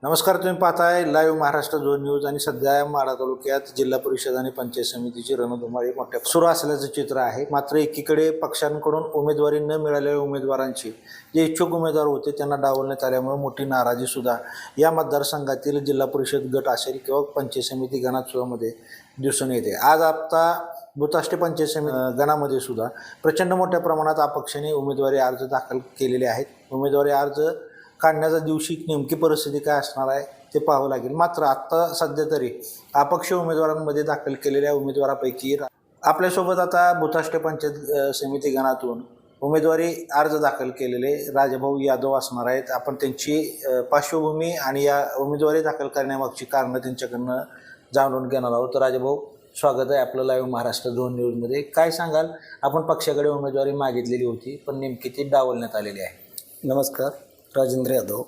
नमस्कार, तुम्ही पाहताय लाईव्ह महाराष्ट्र झोन न्यूज. आणि सध्या माढा तालुक्यात जिल्हा परिषद आणि पंचायत समितीची रणधुमाळी मोठ्या सुरू असल्याचं चित्र आहे. मात्र एकीकडे पक्षांकडून उमेदवारी न मिळालेल्या उमेदवारांची जे इच्छुक उमेदवार होते त्यांना डावलण्यात आल्यामुळे मोठी नाराजी सुद्धा या मतदारसंघातील जिल्हा परिषद गट असेल किंवा पंचायत समिती गणामध्ये दिसून येते. आज आता भूताष्टे पंचायत समिती गणामध्ये सुद्धा प्रचंड मोठ्या प्रमाणात अपक्षाने उमेदवारी अर्ज दाखल केलेले आहेत. उमेदवारी अर्ज काढण्याच्या दिवशी नेमकी परिस्थिती काय असणार आहे ते पाहावं लागेल. मात्र आत्ता सध्या तरी अपक्ष उमेदवारांमध्ये दाखल केलेल्या उमेदवारापैकी आपल्यासोबत आता भूताष्टे पंचायत समिती गणातून उमेदवारी अर्ज दाखल केलेले राजाभाऊ यादव असणार आहेत. आपण त्यांची पार्श्वभूमी आणि या उमेदवारी दाखल करण्यामागची कारणं त्यांच्याकडनं जाणून घेणार आहोत. राजाभाऊ, स्वागत आहे आपलं लाईव्ह महाराष्ट्र झोन न्यूजमध्ये. काय सांगाल, आपण पक्षाकडे उमेदवारी मागितलेली होती पण नेमकी ती डावलण्यात आलेली आहे. नमस्कार, राजेंद्र यादव.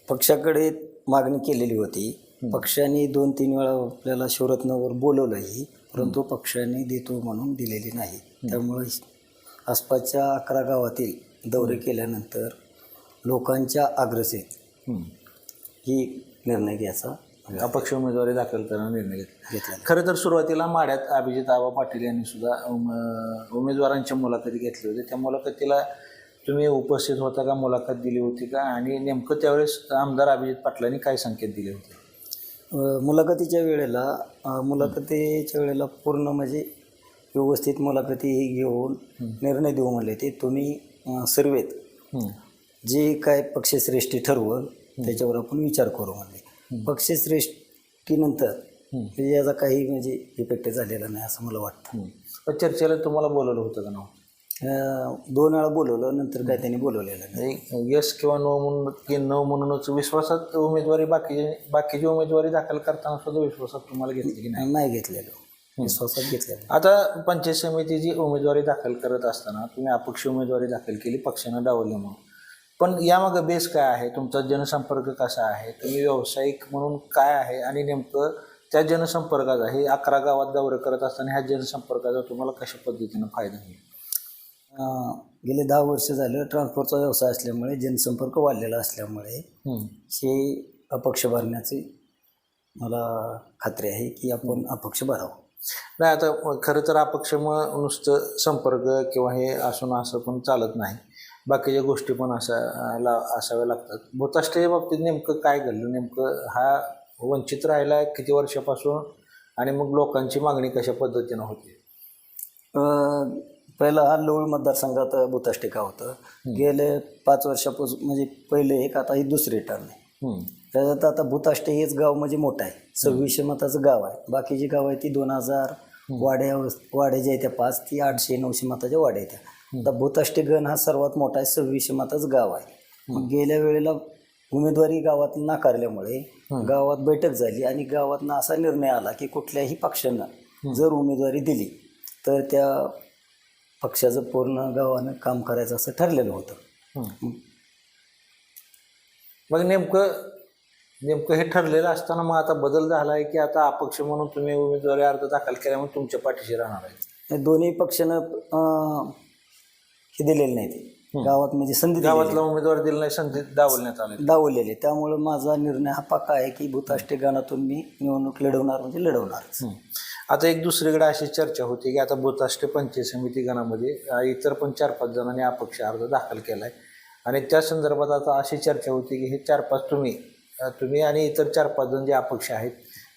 पक्षाकडे मागणी केलेली होती. पक्षाने 2-3 वेळा आपल्याला शिवरत्नावर बोलवलंही, परंतु पक्षाने देतो म्हणून दिलेली नाही. त्यामुळे आसपासच्या 11 गावातील दौरे केल्यानंतर लोकांच्या आग्रहाने ही निर्णय घ्यायचा, अपक्ष उमेदवारी दाखल करण्याचा निर्णय घेतला. खरं तर सुरुवातीला माढ्यात अभिजित आबा पाटील यांनी सुद्धा उमेदवारांच्या मुलाखती घेतली होती. त्या मुलाखतीला तुम्ही उपस्थित होता का, मुलाखत दिली होती का, आणि नेमकं त्यावेळेस आमदार अभिजित पाटलांनी काय संकेत दिले होते? मुलाखतीच्या वेळेला पूर्ण म्हणजे व्यवस्थित मुलाखती घेऊन निर्णय देऊ म्हणले. ते तुम्ही सर्वेत जे काय पक्षश्रेष्ठी ठरवल त्याच्यावर आपण विचार करू म्हणले. पक्षश्रेष्ठीनंतर याचा काही म्हणजे इफेक्ट झालेला नाही असं मला वाटतं. चर्चेला तुम्हाला बोलवलं होतं का? 2 वेळा बोलवलं, नंतर काय त्यांनी बोलवलेलं नाही. यस किंवा नो म्हणून की नो म्हणूनच विश्वासात उमेदवारी बाकीची उमेदवारी दाखल करताना सुद्धा विश्वासात तुम्हाला घेतली की नाही? नाही घेतलेलं, विश्वासात घेतलेलं. आता पंचायत समितीची उमेदवारी दाखल करत असताना तुम्ही अपक्ष उमेदवारी दाखल केली पक्षानं डावल्यामुळं. पण यामागं बेस काय आहे? तुमचा जनसंपर्क कसा आहे? तुम्ही व्यावसायिक म्हणून काय आहे? आणि नेमकं त्या जनसंपर्काचा, हे 11 गावात दौरे करत असताना ह्या जनसंपर्काचा तुम्हाला कशा पद्धतीनं फायदा होईल? गेले 10 वर्ष झालं ट्रान्सपोर्टचा व्यवसाय असल्यामुळे, जनसंपर्क वाढलेला असल्यामुळे हे अपक्ष भरण्याची मला खात्री आहे की आपण अपक्ष भरावं. नाही, आता खरं तर अपक्ष मग नुसतं संपर्क किंवा हे असून असं पण चालत नाही. बाकीच्या गोष्टी पण असाव्या लागतात. भूताष्टेच्या बाबतीत नेमकं काय घडलं? नेमकं हा वंचित राहिला किती वर्षापासून, आणि मग लोकांची मागणी कशा पद्धतीनं होती? पहिला हा लोळ मतदारसंघात भूताष्टे गाव होतं. गेले 5 वर्षापासून, म्हणजे पहिले एक, आता ही दुसरी टर्न आहे. त्याच्यात आता भूताष्टे हेच गाव म्हणजे मोठं आहे. 2600 मताचं गाव आहे. बाकीची गाव आहे ती 2000 वाड्या ज्या आहेत त्या 5, ती 800-900 मताच्या वाड्या आहेत त्या. आता भूताष्टे गण हा सर्वात मोठा आहे, 2600 मताचं गाव आहे. मग गेल्या वेळेला उमेदवारी गावात नाकारल्यामुळे गावात बैठक झाली आणि गावातनं असा निर्णय आला की कुठल्याही पक्षानं जर उमेदवारी दिली तर त्या पक्षाचं पूर्ण गावानं काम करायचं असं ठरलेलं होतं. मग नेमकं हे ठरलेलं असताना मग आता बदल झाला आहे की आता अपक्ष म्हणून तुम्ही उमेदवारी अर्ज दाखल केल्यामुळे तुमच्या पाठीशी राहणार आहे? दोन्ही पक्षानं हे दिलेलं नाही. ते गावात म्हणजे संधी, गावातला उमेदवार दिला नाही, संधी दावलेले. त्यामुळं माझा निर्णय हा पक्का आहे की भूताष्टे गणातून मी निवडणूक लढवणार म्हणजे लढवणारच. आता एक दुसरीकडे अशी चर्चा होती की आता भूताष्टे पंचायत समिती गणामध्ये इतर पण 4-5 जणांनी अपक्ष अर्ज दाखल केला आहे. आणि त्या संदर्भात आता अशी चर्चा होती की हे 4-5 तुम्ही आणि इतर 4-5 जण जे अपक्ष आहेत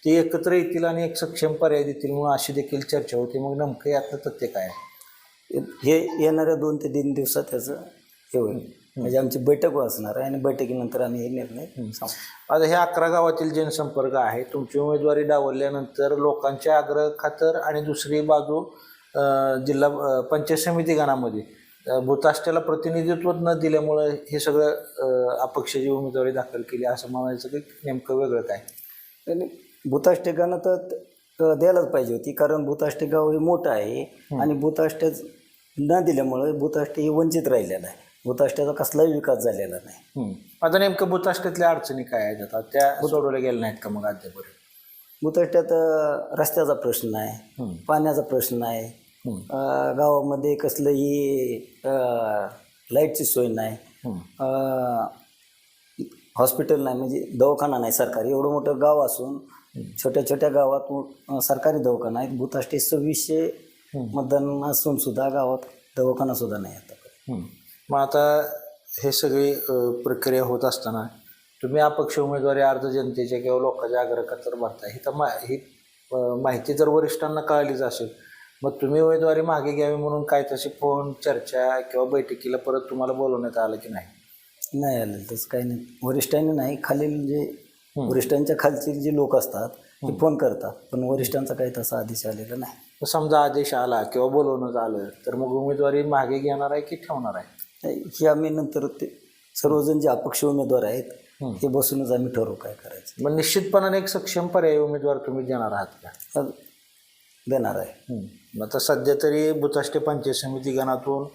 ते एकत्र येतील आणि एक सक्षम पर्याय देतील म्हणून अशी देखील चर्चा होती. मग नेमकं यातलं तथ्य काय आहे? हे येणाऱ्या 2 ते 3 दिवसात त्याचं हे होईल. म्हणजे आमची बैठक असणार आहे आणि बैठकीनंतर आम्ही हे निर्णय सांगू. आता हे 11 गावातील जनसंपर्क आहे. तुमची उमेदवारी डावलल्यानंतर लोकांच्या आग्रह खातर आणि दुसरी बाजू जिल्हा पंचायत समिती गणामध्ये भूताष्ट्याला प्रतिनिधित्व न दिल्यामुळं हे सगळं अपक्षाची उमेदवारी दाखल केली असं म्हणायचं की नेमकं वेगळं काय? भूताष्टे गण तर द्यायलाच पाहिजे होती, कारण भूताष्टे गाव हे मोठं आहे आणि भूताष्टे न दिल्यामुळे भूताष्टे हे वंचित राहिलेलं आहे. भूताष्ट्याचा कसलाही विकास झालेला नाही. आता नेमकं भूताष्ट्यातल्या अडचणी काय आहेत आता त्या सोडवल्या गेल्या नाहीत का मग अद्यापर्यंत? भूताष्ट्यात रस्त्याचा प्रश्न आहे, पाण्याचा प्रश्न आहे, गावामध्ये कसलंही लाईटची सोय नाही, हॉस्पिटल नाही म्हणजे दवाखाना नाही सरकारी, एवढं मोठं गाव असून छोट्या छोट्या गावात सरकारी दवाखाना आहेत. भूताष्टे 2600 मतदान असून सुद्धा गावात दवाखाना सुद्धा नाही आता. मग आता हे सगळी प्रक्रिया होत असताना तुम्ही अपक्ष उमेदवारी अर्ज जनतेच्या किंवा लोकांच्या आग्रहाखातर भरताय, ही तर ही माहिती जर वरिष्ठांना कळालीच असेल, मग तुम्ही उमेदवारी मागे घ्यावी म्हणून काय तशी फोन चर्चा किंवा बैठकीला परत तुम्हाला बोलवण्यात आलं की नाही? नाही आलं तसं काही नाही. वरिष्ठांनी नाही, खालील जे वरिष्ठांच्या खालचे जे लोक असतात ते फोन करतात, पण वरिष्ठांचा काही तसा आदेश आलेला नाही. तर समजा आदेश आला किंवा बोलवण्यात आलं तर मग उमेदवारी मागे घेणार आहे की ठेवणार आहे? हे आम्ही नंतर ते सर्वजण जे अपक्ष उमेदवार आहेत हे बसूनच आम्ही ठरवू काय करायचं. मग निश्चितपणाने एक सक्षम पर्यायी उमेदवार तुम्ही देणार आहात का? देणार आहे. मग आता सध्या तरी भूताष्टे पंचायत समिती गणातून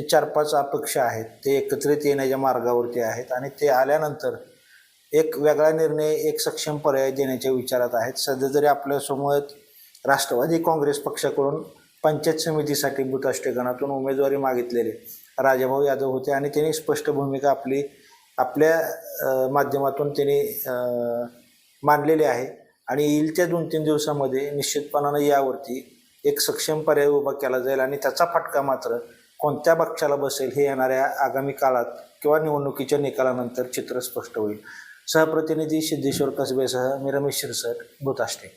4-5 अपक्ष आहेत, ते एकत्रित येण्याच्या मार्गावरती आहेत आणि ते आल्यानंतर एक वेगळा निर्णय, एक सक्षम पर्याय देण्याच्या विचारात आहेत. सध्या तरी आपल्यासमोर राष्ट्रवादी काँग्रेस पक्षाकडून पंचायत समितीसाठी भूताष्टे गणातून उमेदवारी मागितलेले राजाभाऊ यादव होते आणि त्यांनी स्पष्ट भूमिका आपल्या माध्यमातून त्यांनी मांडलेली आहे आणि येईल त्या 2-3 दिवसामध्ये निश्चितपणानं यावरती एक सक्षम पर्याय उभा केला जाईल आणि त्याचा फटका मात्र कोणत्या पक्षाला बसेल हे येणाऱ्या आगामी काळात किंवा निवडणुकीच्या निकालानंतर चित्र स्पष्ट होईल. सहप्रतिनिधी सिद्धेश्वर कसबेसह मी रमेश शिरसट, भूताष्टे.